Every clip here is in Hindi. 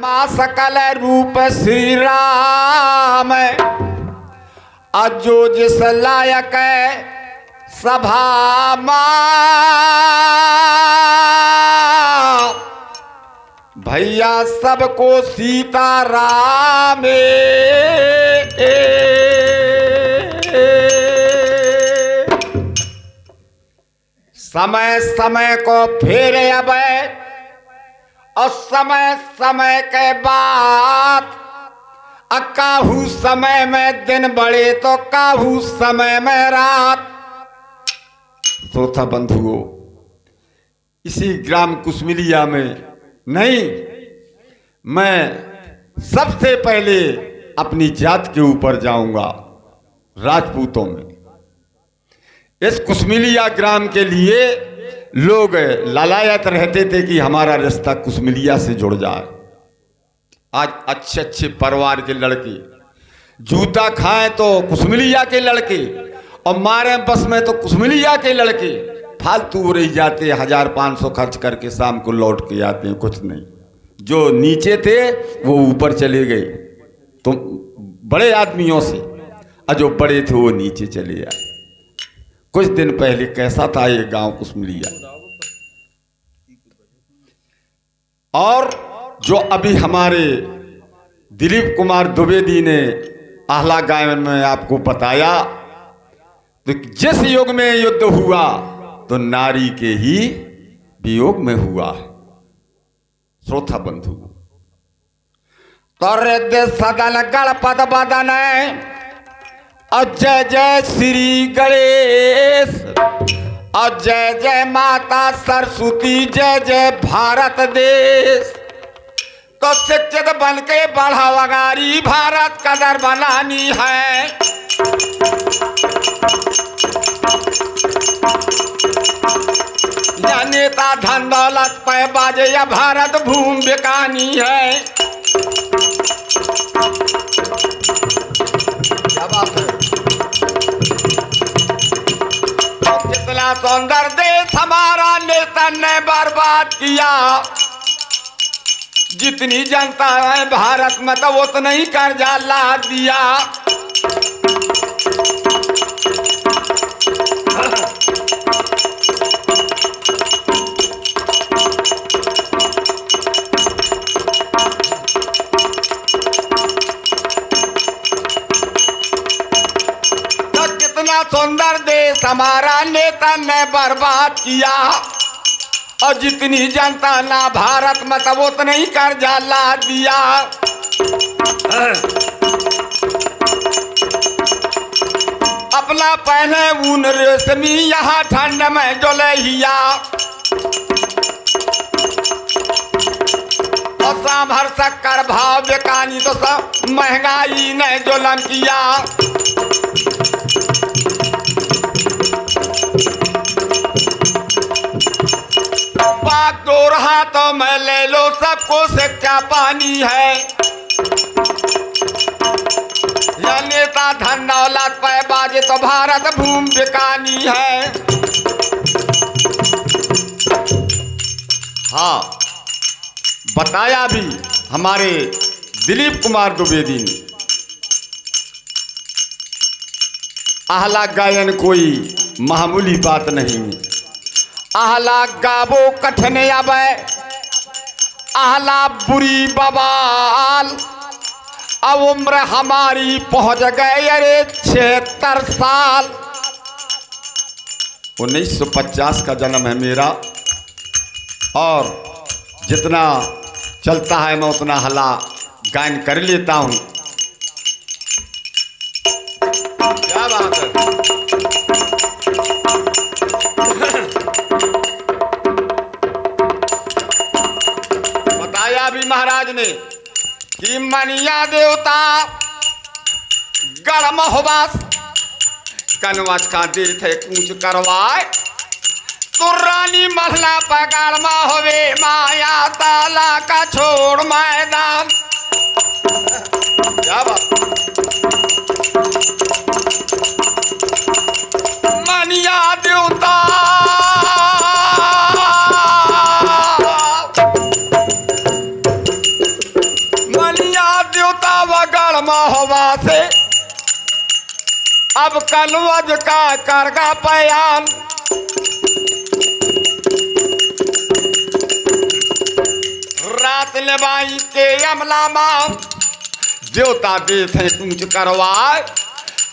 माँ सकल रूप श्री राम, अजो जिस लायक सभा माँ, भैया सबको सीता राम। समय समय को फेरे अब और समय समय के बाद, काहू समय में दिन बढ़े तो काहू समय में रात। श्रोता बंधुओं, इसी ग्राम कुसमिलिया में नहीं, मैं सबसे पहले अपनी जात के ऊपर जाऊंगा, राजपूतों में। इस कुसमिलिया ग्राम के लिए लोग लालायत रहते थे कि हमारा रिश्ता कुसमिलिया से जुड़ जाए। आज अच्छे अच्छे परिवार के लड़के जूता खाएं तो कुसमिलिया के लड़के, और मारे बस में तो कुसमिलिया के लड़के फालतू रह जाते, 1500 खर्च करके शाम को लौट के आते हैं, कुछ नहीं। जो नीचे थे वो ऊपर चले गए तो बड़े आदमियों से, और जो बड़े थे वो नीचे चले आए। कुछ दिन पहले कैसा था ये गांव कुसमिलिया, और जो अभी हमारे दिलीप कुमार द्विवेदी ने आहला गायन में आपको बताया, तो जिस युग में युद्ध हुआ तो नारी के ही वियोग में हुआ। श्रोता बंधु, तो सदन गणपत बदन और जय जय श्री गणेश, और जय जय माता सरस्वती, जय जय भारत देश। तो शिक्षित बन के बढ़ावगारी भारत कदर बनानी है। या नेता धन दौलत पे बाजे, या भारत भूमि बिकानी है। क्या बात है। तो कितना सुंदर देश हमारा नेता ने बर्बाद किया। जितनी जनता है भारत में तो उतना ही कर्जा ला दिया। तो कितना सुंदर देश हमारा नेता ने बर्बाद किया, और जितनी जनता ना भारत में तब उतना ही कर्जा ला दिया। अपना पहने ऊन रेशमी, यहाँ ठंड में जोलहिया, और सांभर शक्कर भाव बेकानी, तो सब महंगाई ने जुल्म किया। बात दो रहा तो मैं ले लो, सबको शिक्षा पानी है। या नेता धन दौलत पे बाजे तो भारत भूमि बिकानी है। हाँ, बताया भी हमारे दिलीप कुमार द्विवेदी ने। आहला गायन कोई मामूली बात नहीं है। आहला गाबो कठिन आवे, आहला बुरी बवाल। अब उम्र हमारी पहुंच गए अरे 76 साल। 1950 का जन्म है मेरा, और जितना चलता है मैं उतना हला गायन कर लेता हूं। क्या बात है। बताया भी महाराज ने कि मनिया देवता गढ़ महोबास कनवच का दिल थे कूच करवाए। तो रानी महला पगाड़ मा होवे माया ताला का छोड़ मैदान। क्या बात। मनिया देवता मनिया देवता वगड़ महोबा से अब कलवज का करगा पयान। रात लेवाई के अमला माम देवता दे थे कुछ करवाए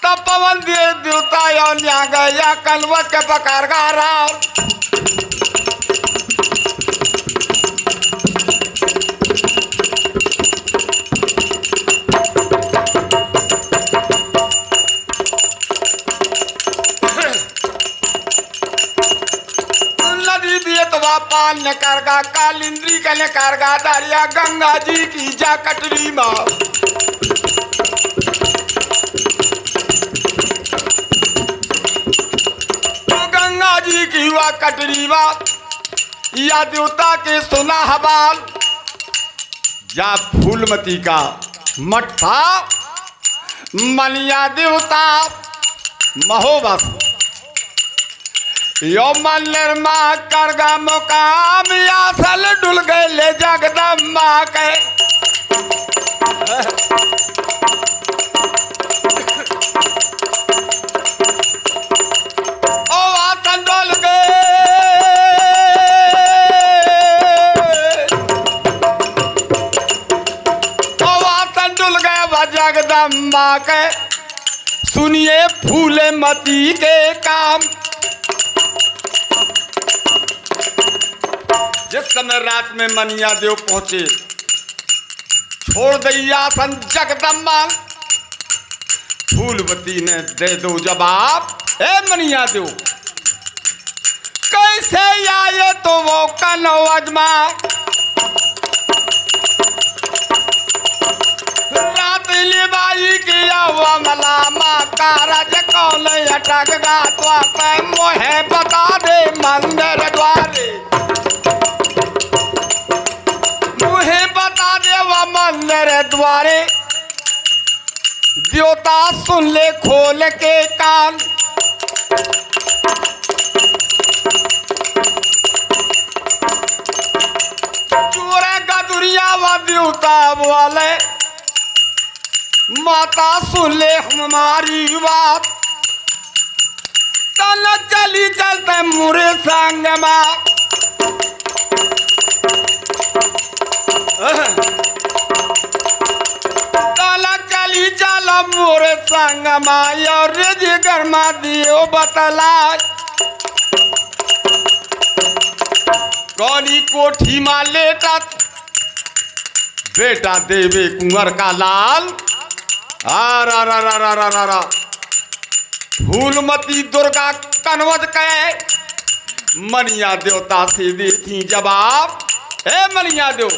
तब पवन दे देवता या गया कलवज के पकड़गा राम। पाल ने करगा कालिंद्री का ने करगा दारिया गंगा जी की जा कटरी माँ। तो गंगा जी की हुआ कटरी माँ या देवता के सुना हवाल। जा फूलमती का मठ था मनिया देवता महोबा यो मंदिर माँ करगा मुकाम आसल डुल गए ले जगदम्बा के। ओ आसन डुल गए ओ आसन डुल गए वह जगदम्बा के। सुनिए फूले मती के काम। जिस समय रात में मनिया देव पहुंचे छोड़ दैया सन जगदम्बा। फूलवती ने दे दो जवाब ए मनिया देव कैसे आए तो वो कनौजमा। रात लिबाई किया हुआ मलामा कारज कौन अटक गा तो मोहे बता दे मंदिर द्वारे। मंदिर द्वारे देवता सुन ले खोल के कान। चोरे गदुरिया व देवता वाले माता सुन ले हमारी बात। तन चली चलते मुरे संग माँ। चली चला मोरे संग माया जिगर मा दियो बतला। कौनी कोठी मा लेटा बेटा देवे कुंवर का लाल। आ फूलमती दुर्गा कनवज के मनिया देवता से देती जवाब ए मनिया देव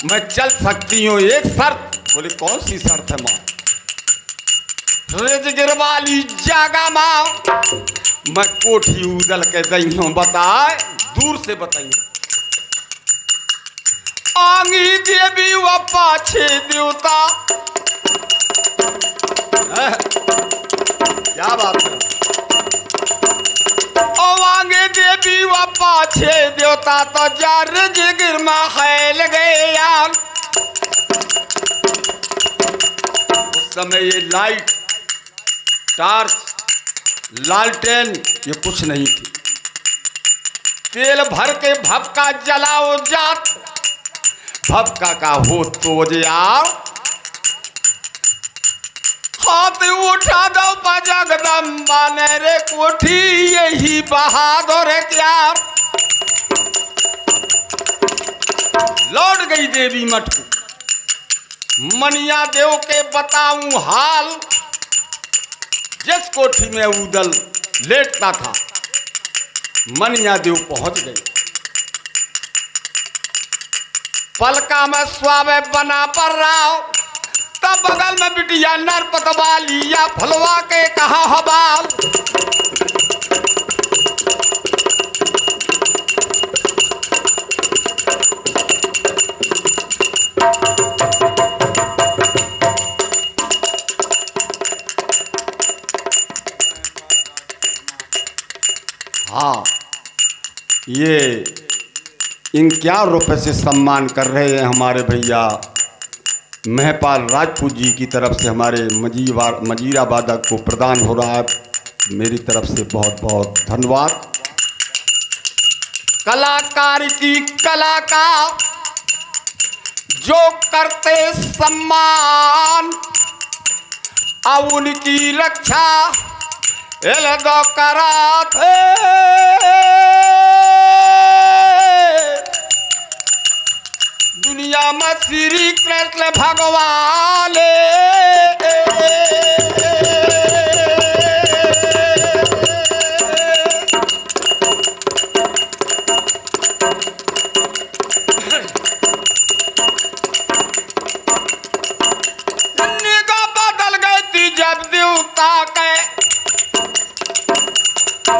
मैं चल सकती हूँ एक शर्त। बोले कौन सी शर्त है माँ। रेजगिर वाली जागा माँ मैं कोठी उदल के दई हूँ बताए दूर से बताइए। आंगी देवी व पाछे देवता। क्या बात है। आंगे देवी व पाछे देवता तो जार जिगिर में खेल गए यार। उस समय ये लाइट टार्च लालटेन ये कुछ नहीं थी। तेल भर के भपका जलाओ जात भपका का हो तो यार। हाथ उठा दो जगदम्बा ने रे कोठी यही बहादुर क्या। लौट गई देवी मठ को। मनिया देव के बताऊं हाल। जिस कोठी में उदल लेटता था मनिया देव पहुंच गए। पलका में स्वावे बना पर रहा तब बगल में बिटिया नरपत वाली या फलवा के कहा हवाल। हाँ ये इन क्या रुपए से सम्मान कर रहे हैं हमारे भैया महपाल राजपूत जी की तरफ से हमारे मजीरा वादक को प्रदान हो रहा है। मेरी तरफ से बहुत बहुत धन्यवाद। कलाकार की कला का जो करते सम्मान, अब उनकी रक्षा एलदो कराते। दुनिया में श्री कृष्ण भगवान निगाह बदल गई थी जब देवता के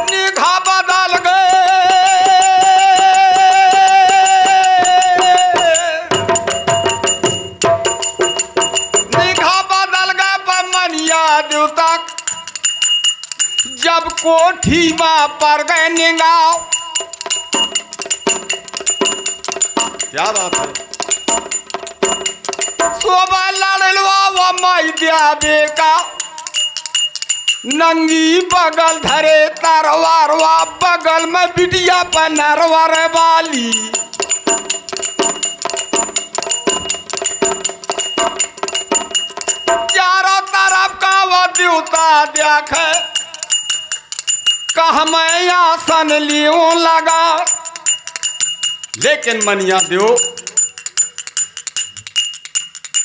निगाह बदल गए। जब कोठी में पर गए निगाह, क्या बात है। शोभा लड़लवा वो माई दिया बेका, नंगी बगल धरे तरवारवा, बगल में बिटिया पर नरवर वाली। चारों तरफ का वो देवता देखे, कहा मैं आसन लियो लगा। लेकिन मनिया देव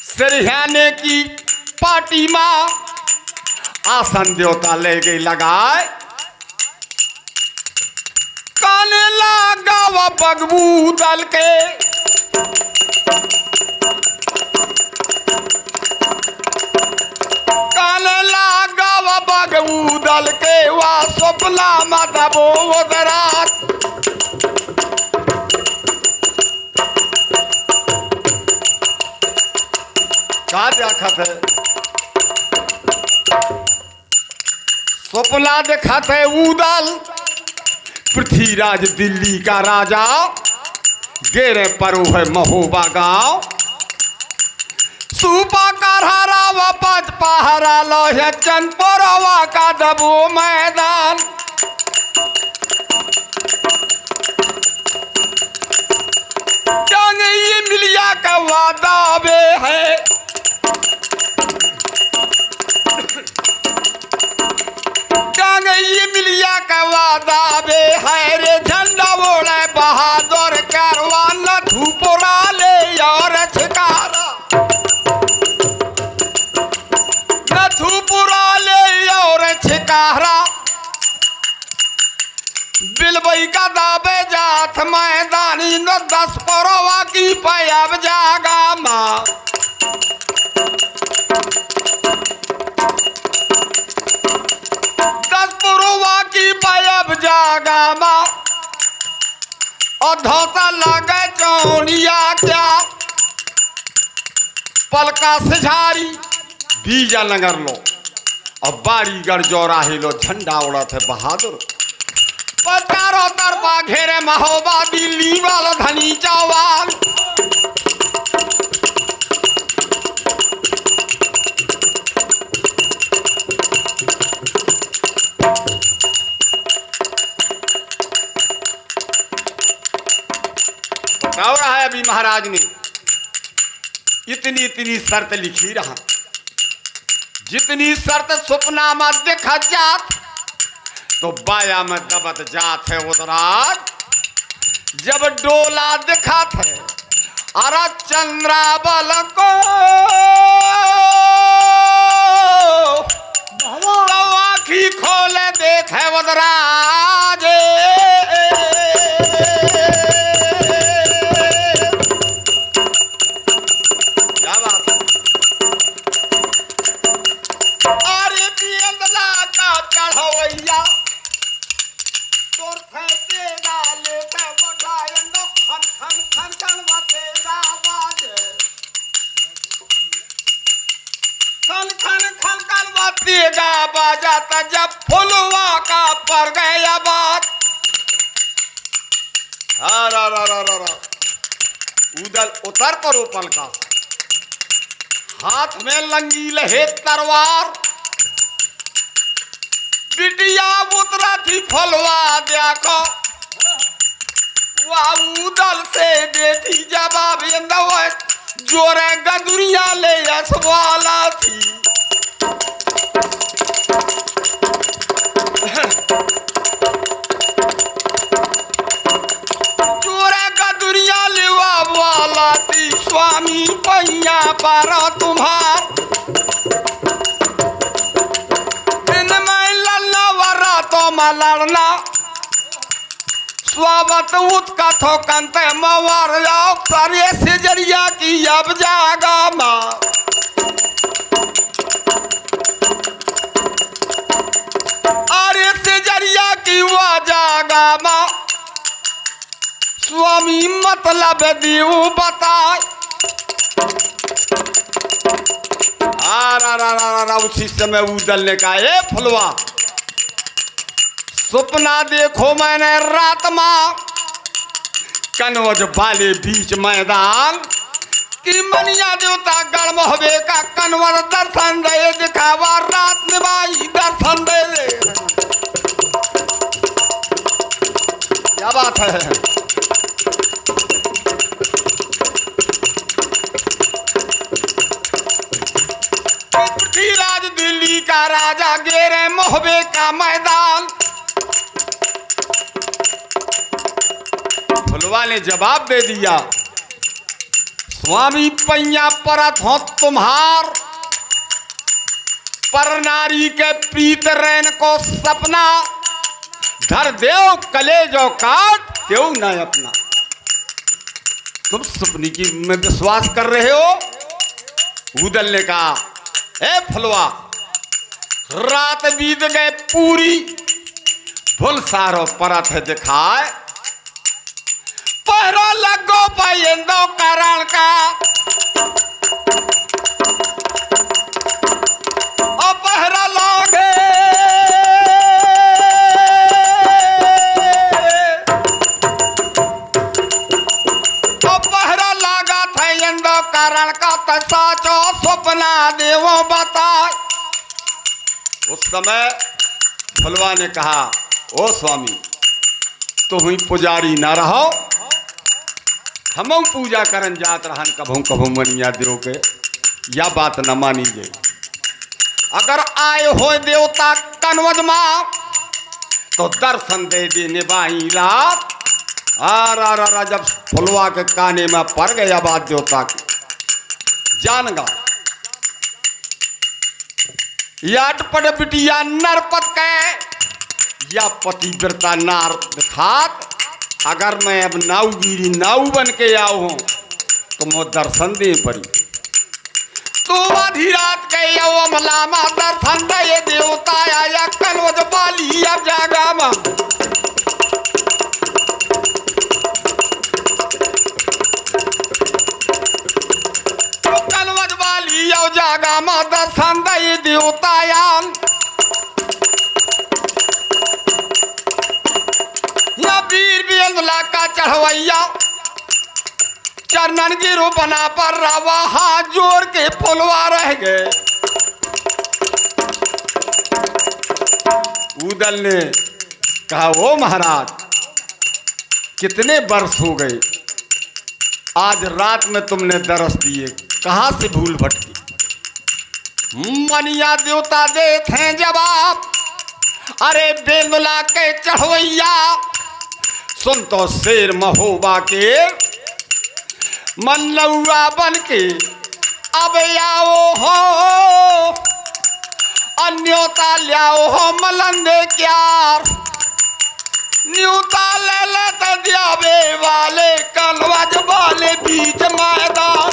सिरहाने की पार्टी में आसन देवता ले गई लगाए। काने लगा वह बगबू दल के, काने लगा वह बगबू दल के। वह स्वप्ना मदबो उदरात, क्या देखत है। स्वप्ना देखत है उदल, पृथ्वीराज दिल्ली का राजा, गेरे परो है महोबा गांव। सूपा का हरा व पच पहरा लोहे चंदपुरवा का दबो मैदान। ये मिलिया का वादा वे है, ये मिलिया का वादा वे है रे। झंडा बोले बहादुर कारवान, धूपोरा ले और छिकारा, धूपुरा ले और छिकारा। बिलबई का दाबे जात मैदानी, न 10 परवा की पैब जागा माँ। 10 परवा की पैब जागा माँ। और धोता लगे चौनिया क्या, पलका से झारी बीजा नगर लो और बारीगढ़ चौराहे लो। झंडा उड़ा थे बहादुर, चारों तरफा घेरे महोबा दिल्ली वाला धनी चौहान। बता रहा है अभी महाराज ने इतनी इतनी शर्त लिखी रहा, जितनी शर्त सुपना में देखा जात तो बाया में दबत जात है उदराज। जब डोला दिखा थे अरे चंद्रा बल को, तो आँखी खोले देखे उदराज। क्या बात है। अरे बियंदला का चढ़वैया तोर फेंके डाले पे वो डायनो खन खन खन खन वतेगा बाजे, खन खन खन खन वतेगा बाजा। जब फुलवा का पर गया बात, उदल उतर पर पल का हाथ में लंगी लहे तलवार, बिटिया उतरा थी फलवा देखो, उदल से देती जवाब जोरे गदुरिया ले वाला थी। जोरे गदुरिया ले वाला थी, स्वामी पैया पर तुम्हार इनमें लल्ला वरा तो मलड़ना स्वागत उत्का थोकनते मवार जाओ सारे से जरिया की अब जागा माँ। अरे से जरिया की वो जागा माँ, स्वामी मतलब दीव बताए। उसी समय उदलने का ए फुलवा, सपना देखो मैंने रात मां कनवज वाले बीच मैदान की मनिया देवता गढ़ मोहबे का कनवर दर्शन दे दिखावा रात निभाई दर्शन दे दे। क्या बात है। पृथ्वीराज दिल्ली का राजा गेरे मोहबे का मैदान, फुलवा ने जवाब दे दिया, स्वामी पैया परत हो तुम्हार, पर नारी के प्रीत रैन को सपना, धर देव कलेजो काट क्यों ना अपना। तुम सपने की में विश्वास कर रहे हो। उदल ने कहा, ए फुलवा रात बीत गए पूरी, भूल सारो परत है दिखाए, पहरो लगो पायंदो कारण का, ओ पहरा लागे ओ पहरा लागा था यंदो कारण का, तो साचो सपना देवो बता। उस समय फुलवा ने कहा, ओ स्वामी तो हुई पुजारी ना रहो, हम पूजा करन जात रहन कभू कभू मनिया देव के, या बात न मानीजे। अगर आए हो देवता कनवज मां तो दर्शन दे देने बाई रात। आ जब फुलवा के काने में पड़ गया बात देवता की, जान गा याट पड़ बिटिया नरपत के या पतिव्रता नार दिखात, अगर मैं अब नावगिरी नाव बन के आऊ हूं तो मो दर्शन दे पड़ी। तो आधी रात के मलामा दर्शन दे देवता आया कनवज बाली अब जागा मा। तो कनवज बाली अब जागा मा दर्शन दे देवता आया, वीर बेंदला का चढ़वैया चरणन गिरो बना पर रावा, हाथ जोड़ के फुलवा रह गए। उदल ने कहा, ओ महाराज कितने वर्ष हो गए, आज रात में तुमने दरस दिए, कहां से भूल भटकी। मनिया देवता देते जवाब, अरे बेंदला के चढ़वैया सुन तो शेर महोबा के मल्लौआ बन के अब आओ हो, अन्योता लियाओ हो मलंदे क्यार, न्यूता ले ले तो दियावे वाले कलवज वाले बीच मैदान।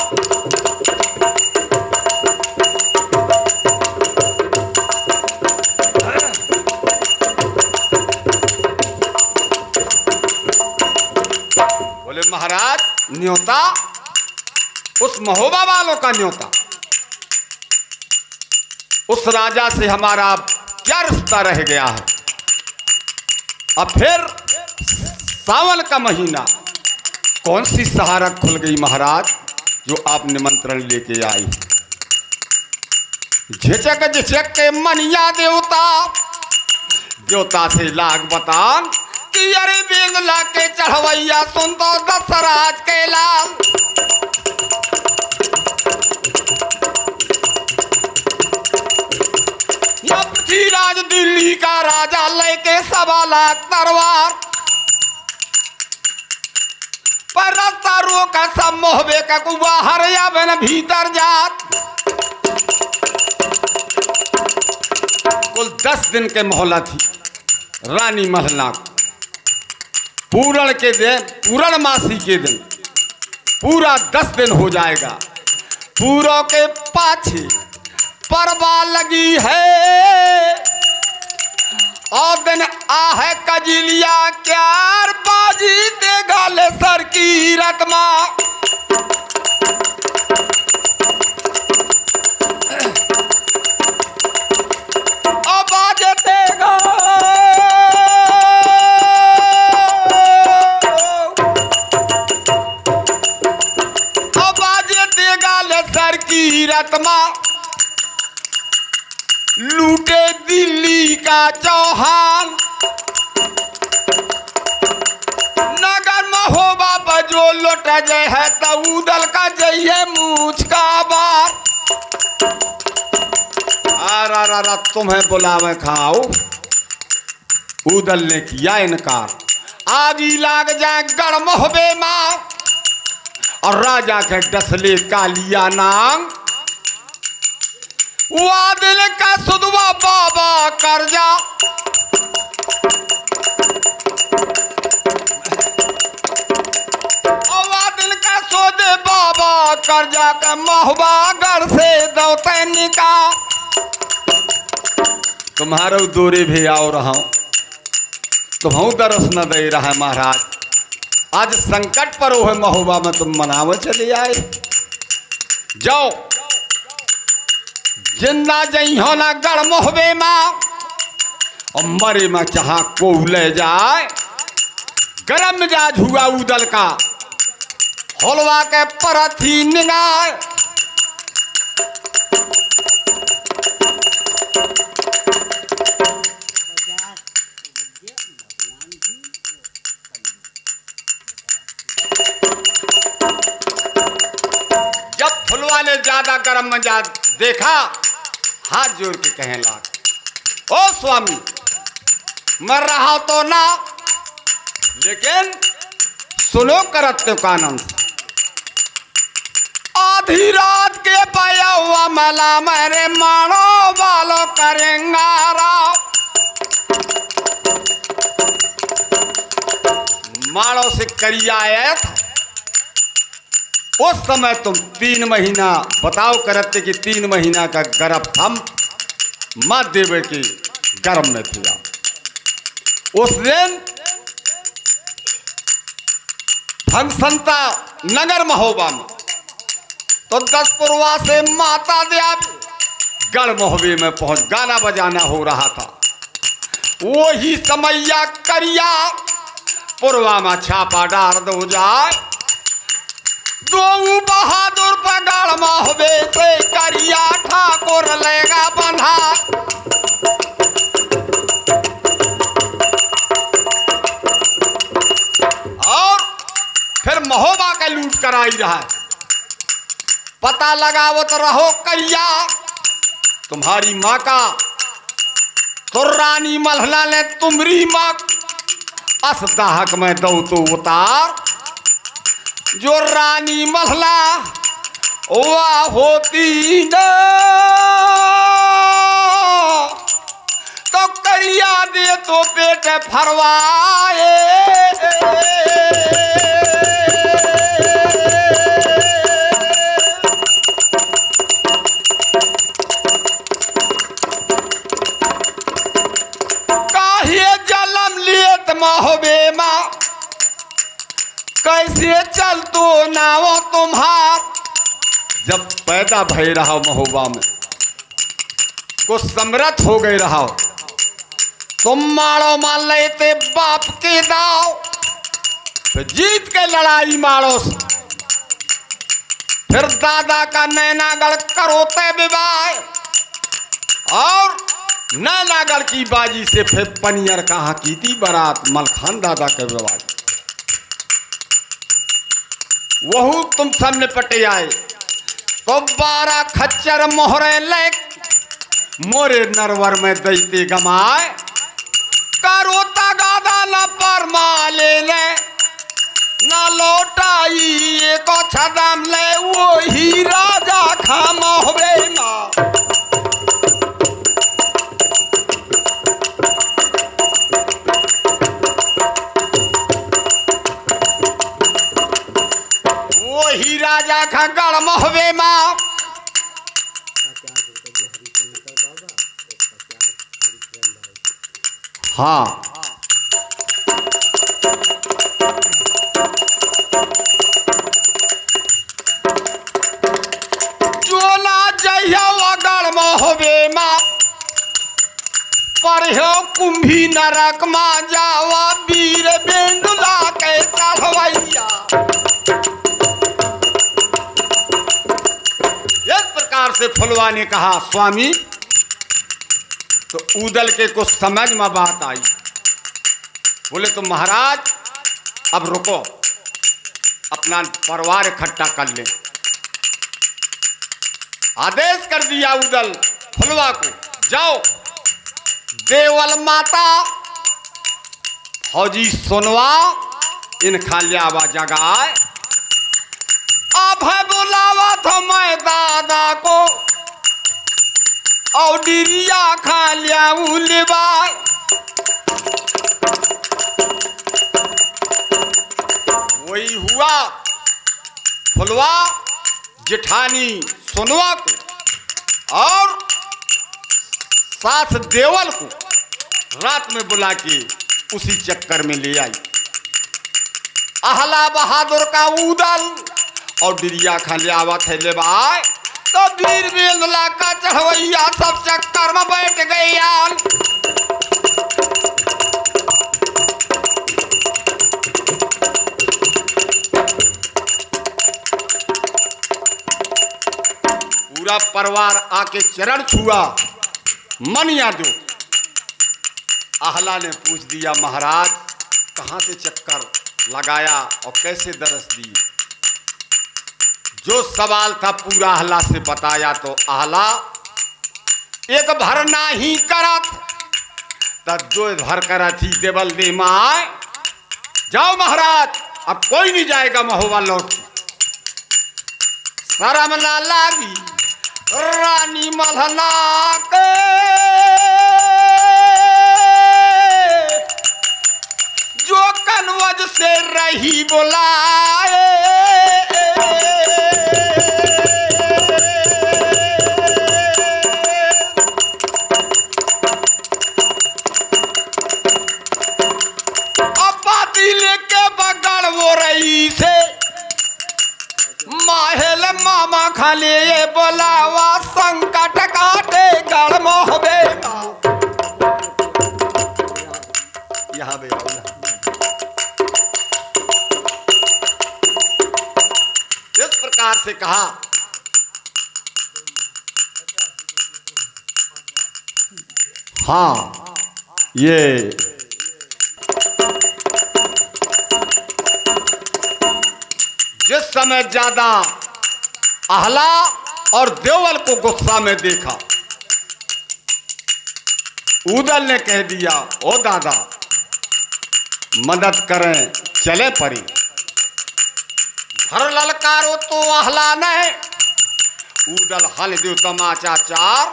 बोले महाराज न्योता उस महोबा वालों का न्योता, उस राजा से हमारा क्या रिश्ता रह गया है। अब फिर सावन का महीना, कौन सी सहारत खुल गई महाराज जो आप निमंत्रण लेके आई। झिझक झिझक के मनिया देवता देवता से लाग बतान कि अरे बेंद ला के चढ़वैया सुन तो दशराज के लाल। पृथ्वीराज दिल्ली का राजा लेके 1.25 लाख तलवार पर रास्ता रोका सब मोहबे का कुआ हर या बन भीतर जात। कुल 10 दिन के मोहलत थी रानी महला पूरण के दिन पूर्णमासी के दिन पूरा 10 दिन हो जाएगा। पूरों के पाछे परवा लगी है और दिन आहे कजिलिया क्यार बाजी देगा ले सर की रत्मा। अब आज देगा अब आज देगा ले सर की रत्मा। लूटे दिल्ली का चौहान नगर महोबा बजो लौट जय है तऊदल का जय है मूछ का बार। आरा तुम्हें बुलावे खाओ उदल ने किया इनकार। आगी लाग जाए गढ़ मोहबे मां और राजा के डसले कालिया नांग। वादिल का सुदवा बाबा करजा वादिल का सोदे बाबा करजा का महुबा गढ़ से दौते निका। तुम्हारो दूरी भी आओ रहा हूं तुम्हें दरस न दे रहा है महाराज। आज संकट पर हो है महुबा में तुम मनावे चले आए। जाओ जिंदा जई हो ना गढ़ मोहबे मां और मरे में चाह को ले जाए। गरम मिजाज हुआ उदल का होलवा के परथी निगाह। जब फुलवा ने ज्यादा गरम मिजाज देखा हाथ जोड़ के कहें लाग ओ स्वामी मर रहा तो ना लेकिन सुनो करत तो कानून। आधी रात के पाया हुआ मला मेरे मानो वालों करेंगा। माड़ो से करिया आया था उस समय तुम 3 महीना बताओ करते कि 3 महीना का गर्भ थम माँ देवे के गर्भ में थिया। उस दिन धनसंता नगर महोबा में तो 10 पुरवा से माता देवी गढ़ मोहबे में पहुंच गाना बजाना हो रहा था। वही समैया करिया पुरवा में छापा डार दो जाए। दो बहादुर पगाड़ मोहबे से करिया ठाकुर लेगा बंधा। और फिर महोबा का लूट कराई रहा है। पता लगावत रहो करिया तुम्हारी माँ का तो रानी मल्हला ने तुमरी माँ असदाहक में दो तो उतार। जो रानी मल्हला वह होती न तो करिया दे तो पेट फरवाए। मोहबे मां कैसे चल तो नाव तुम्हार। जब पैदा भय रहा महोबा में कुछ समर्थ हो गए रहा तुम मारो मान लेते बाप के दाव। तो जीत के लड़ाई मारो से फिर दादा का नैनागढ़ करोते विवाह। और नानागढ़ की बाजी से फिर पनियर कहाँ की थी बारात मलखान दादा के रिवाज वहू तुम सब ने पटे आए तो 12 खच्चर मोहरे ले मोरे नरवर में दैते गमाए करो तगादा न पर माले ने न लौटाई एको छदम ले वो ही राजा खामोहबे माँ वो ही राजा खा गढ़ मोहबे माँ हाँ चोला जइया वगड़ मोहबे माँ पर हो कुंभी नरक माँ जावा वीर बेंडुला के चढ़वैया इस प्रकार से फुलवा ने कहा स्वामी तो उदल के कुछ समझ में बात आई बोले तो महाराज अब रुको अपना परिवार इकट्ठा कर ले आदेश कर दिया उदल फुलवा को जाओ देवल माता फौजी सुनवा इन खालियावा जगाए अब है बुलावा तो मैं दादा को और डिरिया खा लिया उलवा वही हुआ फुलवा जेठानी सुनवा को और सास देवल को रात में बुला के उसी चक्कर में ले आई अहला बहादुर का उदल और डिरिया खा लिया थैले बाय तो वीर बेंदुला का चढ़वैया सब चक्कर में बैठ गए यार पूरा परिवार आके चरण छुआ मनिया दो आहला ने पूछ दिया महाराज कहाँ से चक्कर लगाया और कैसे दरस दिए जो सवाल था पूरा आहला से बताया तो आहला एक भर ना ही करा तब जो भर करा थी देवल दे माए जाओ महाराज अब कोई नहीं जाएगा महोबा लौट शर्म ना लागी रानी मल्हना के जो कनवज से रही बुलाए लेके बगड़ वो रही से माहेल मामा खाले बोलावा संकट काटे गढ़ मोहबे यहाँ पे इस प्रकार से कहा हाँ ये जिस समय ज्यादा आहला और देवल को गुस्सा में देखा उदल ने कह दिया ओ दादा मदद करें चले पड़ी घर ललकारो तो आहला ने उदल हल दो तमाचा चार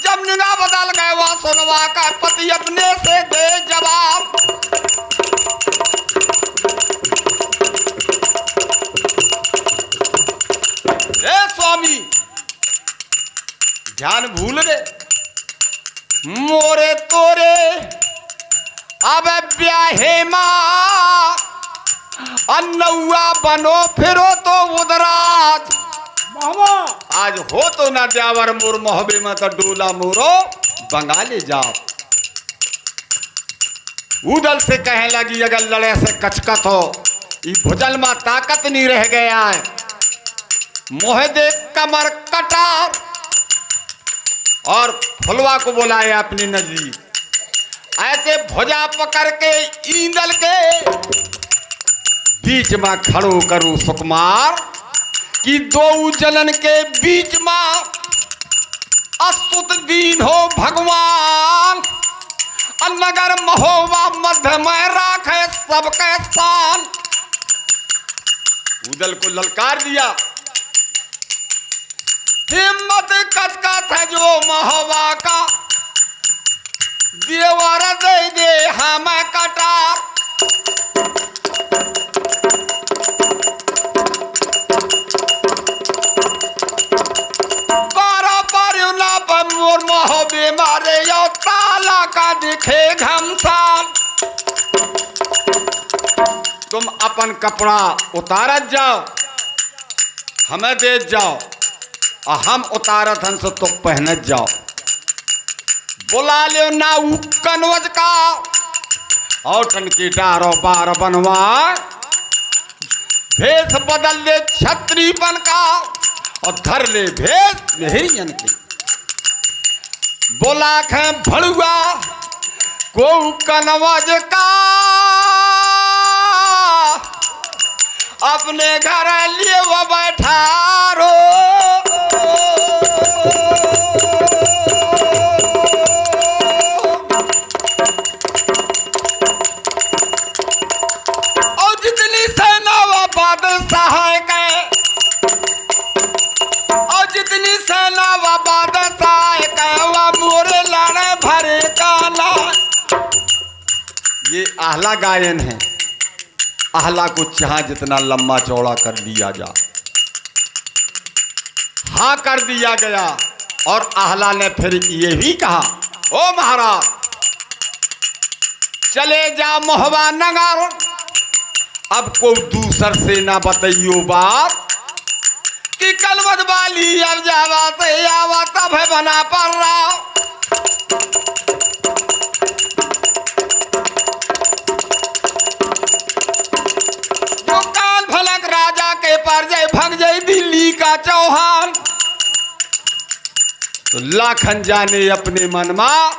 जब निगाह बदल गए वह सुनवा का पति अपने से दे जवाब स्वामी ध्यान भूल गए मोरे तोरे अब ब्याहे माँ अन्नौआ बनो फिरो तो उदराज आज हो तो ना द्यावर मोर मोहबे में तो डोला मोरो बंगाली जाओ उदल से कहने लगी अगर लड़े से कचकत हो इस भुजल में ताकत नहीं रह गया है मोह देख कमर कटार और फुलवा को बुलाया अपने नजदीक। ऐसे भुजा पकड़ के ईंदल के बीच में खड़ो करो सुकुमार कि दो जलन के बीच में अस्तुत दीन हो भगवान। नगर महोबा मध्य में राखे सबके स्थान। उदल को ललकार दिया, हिम्मत कचकच है जो महोबा का, देवर दे दे हमें कटार। बारह परिना पर मोर महोबे मारे यो ताला का दिखे घमसान। तुम अपन कपड़ा उतारत जाओ, हमें दे जाओ, और हम उतारत हन से तो पहनत जाओ। बुला ले ना ऊ कनवज का और टन की डारो बार बनवा, भेष बदल ले छत्रीपन का और धर ले भेष मेहरियन की। बोला खे भड़ुआ को कनवज का, अपने घर लिए वो बैठा रो। और जितनी सेना व बादशाह के, और जितनी सेना व बादशाह के, वह मोरे लाने भरे काला। ये आहला गायन है। आहला को चाह जितना लंबा चौड़ा कर दिया जा, हाँ कर दिया गया। और आहला ने फिर ये भी कहा, ओ महाराज चले जा मोहबा नगर, अब को दूसर से ना बताइयो बात कि कलवद वाली अब जावा से आवा तब है बना पड़ रहा। पर जाए भग जाए दिल्ली का चौहान। तो लाखन जाने अपने मन में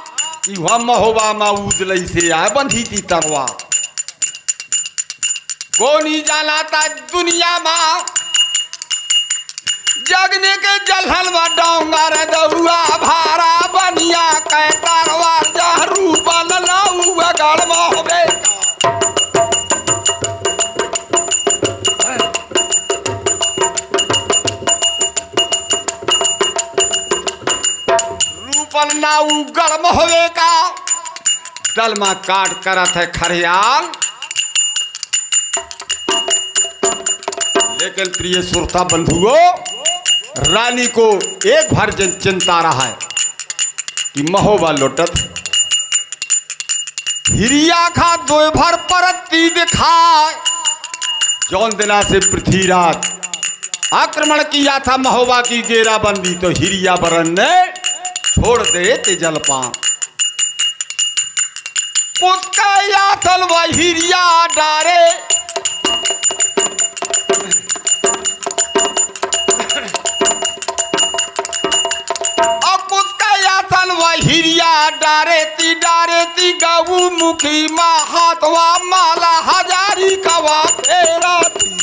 कि वह महोबा में उदलई से आए बंधी थी तरवा। को नहीं जाना था दुनिया में जगने के जलहल व डोंगर दौआ भारा बनिया कै तरवा जहरू बनला हुआ गढ़ महोबे का। ना गर्म होवे का दल में काट करत है खरियाल। लेकिन प्रिय श्रोता बंधुओं, रानी को एक भर चिंता रहा है कि महोबा लौटत हिरिया खा दो भर परती दिखाए। जौन दिना से पृथ्वीराज आक्रमण किया था महोबा की घेराबंदी, तो हिरिया बरन ने छोड़ दे ते जलपान। उसका याथल वहिरिया डारे, अब उसका याथल वहिरिया डारे ती गऊ मुखी माँ हाथवा माला हजारी कवा फेरा थी।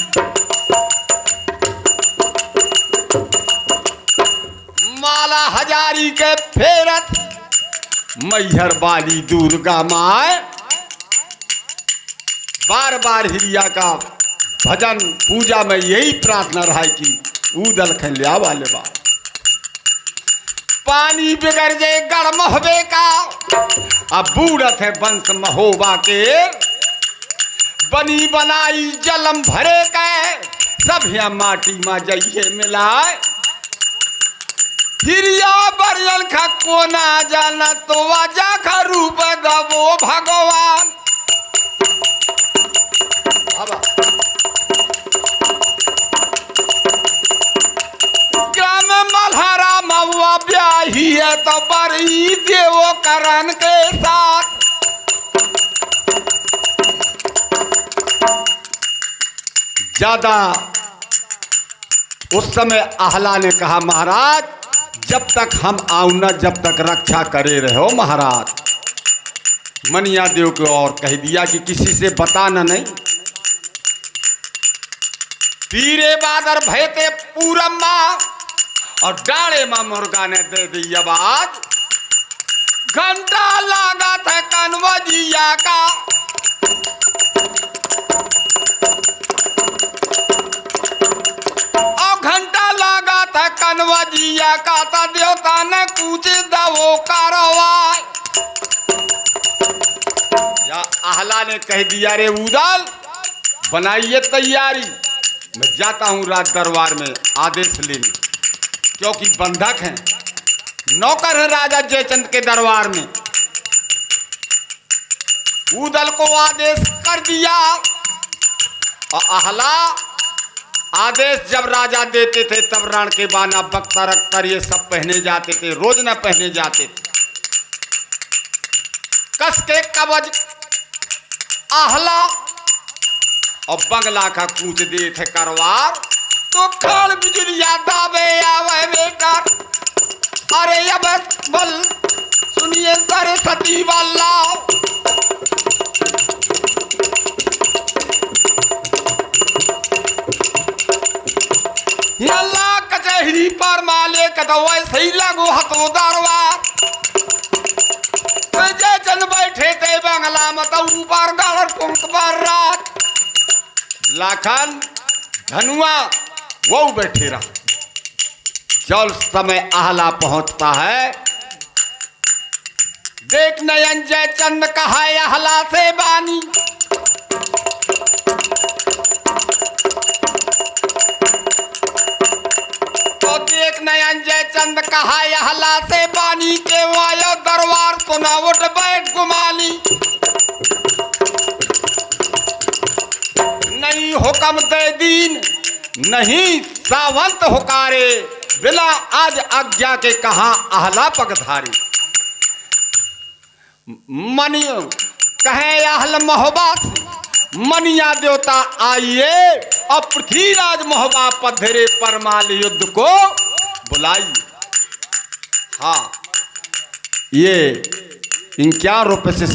माला हजारी के फेरत मैहर वाली दुर्गा माए बार बार हिरिया का भजन पूजा में यही प्रार्थना रहा कि उदल खलिया वाले बार पानी बिगड़ जाए गढ़ महोबे का। अब बूढ़त है वंश महोबा के, बनी बनाई जलम भरे के, सब यहाँ माटी में जाइए मिलाए। हिरिया बरियल खा को ना जाना तो वाजा खा रूप दबो भगवान। ग्राम मल्हारा महुआ ब्याही है तो बड़ी देवो करण के साथ। ज्यादा उस समय आहला ने कहा, महाराज जब तक हम आऊ न जब तक रक्षा करे रहो महाराज। मनिया देव को और कह दिया कि किसी से बताना नहीं। तीरे बादर भयते पूरम माँ और डाड़े माँ मुर्गा ने दे दी आवाज। घंटा लगा था कन्वजिया का, और घंटा लगा था कन्वजिया का, था देवता ने कुछ दवो कार्रवाई। या आहला ने कह दिया रे उदल बनाइए तैयारी, मैं जाता हूं राज दरबार में आदेश लेने, क्योंकि बंधक हैं, नौकर है राजा जयचंद के दरबार में। उदल को आदेश कर दिया और आहला आदेश जब राजा देते थे तब रण के बाना बख्तर अख्तर ये सब पहने जाते थे, रोज न पहने जाते थे। कस के कवच आहला और बंगला का कूच दे थे करवार, तो खाल बिजलिया दावे आवे बेटा। अरे अब बल सुनिए सरस्वती वाला, अल्लाह कचहरी पर माले कतो वैसे ही लगो हतो दरबार। जयचंद बैठे थे बंगला में तो ऊपर गाड़ पुंख पर रात। लाखन धनुआ वो बैठे रहा। जल समय आहला पहुंचता है, देख नयन जयचंद कहा आहला से बानी। तो देख नयन जयचंद कहा आहला से बानी के वायो दरबार सुना उठ बैठ गुमानी। नहीं हुक्म दे दीन नहीं सावंत हुकारे, बिना आज आज्ञा के कहा आहला पगधारी। मनी कहे आहल महोबा मनिया देवता आइए और पृथ्वीराज महोबा पधरे परमाल युद्ध को बुलाइए। हाँ ये 51 रुपए से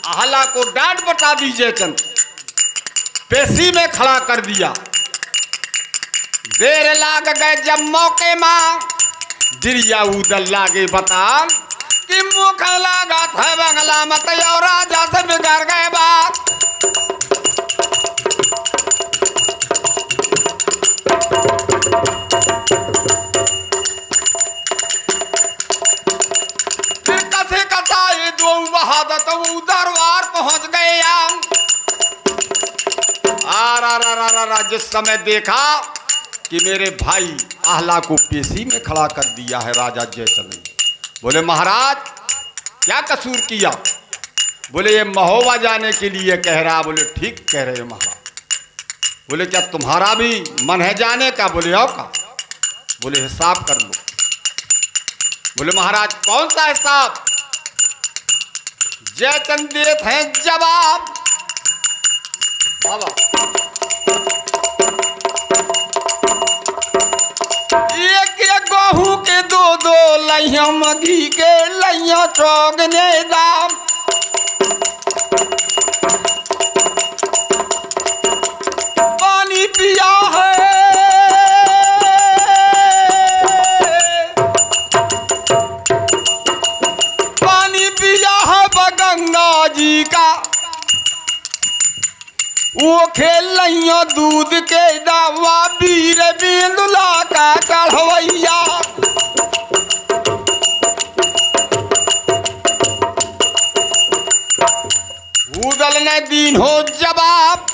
आहला को डांट बता दी जयचंद, पेशी में खड़ा कर दिया। देर लाग गए जब मौके मां दिरिया उदल लागे बता कि मुख लागा था बंगला मत और राजा से बिगड़ गए बात। फिर कसे कसाए दो बहादत दरबार पहुंच गए। जिस समय देखा कि मेरे भाई आहला को पेशी में खड़ा कर दिया है राजा जयचंद ने, बोले महाराज क्या कसूर किया? बोले ये महोबा जाने के लिए कह रहा। बोले ठीक कह रहे हो महाराज। बोले क्या तुम्हारा भी मन है जाने का? बोले आओ का? बोले हिसाब कर लो। बोले महाराज कौन सा हिसाब? जयचंद देते हैं जवाब। बाबा एक गहूं के दो लइया मगी के लइया चौगने दाम। पानी पिया है पानी पिया है गंगा जी का, वो खेल लइया दूध के दावा वीर बिंदुला का चढ़वैया। उदल ने दीन हो जवाब।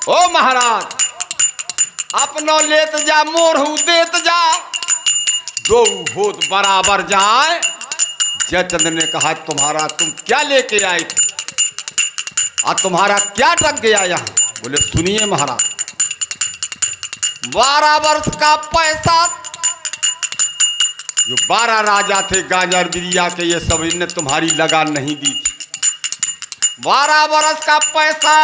ओ महाराज अपनो लेत जा मोरहू देत जा, दो होत बराबर जाए। जयचंद ने कहा तुम्हारा तुम क्या लेके आए थे और तुम्हारा क्या टक गया यहाँ? बोले सुनिए महाराज 12 वर्ष का पैसा जो 12 राजा थे गाजर बिरिया के, ये सब इनने तुम्हारी लगान नहीं दी थी। 12 बरस का पैसा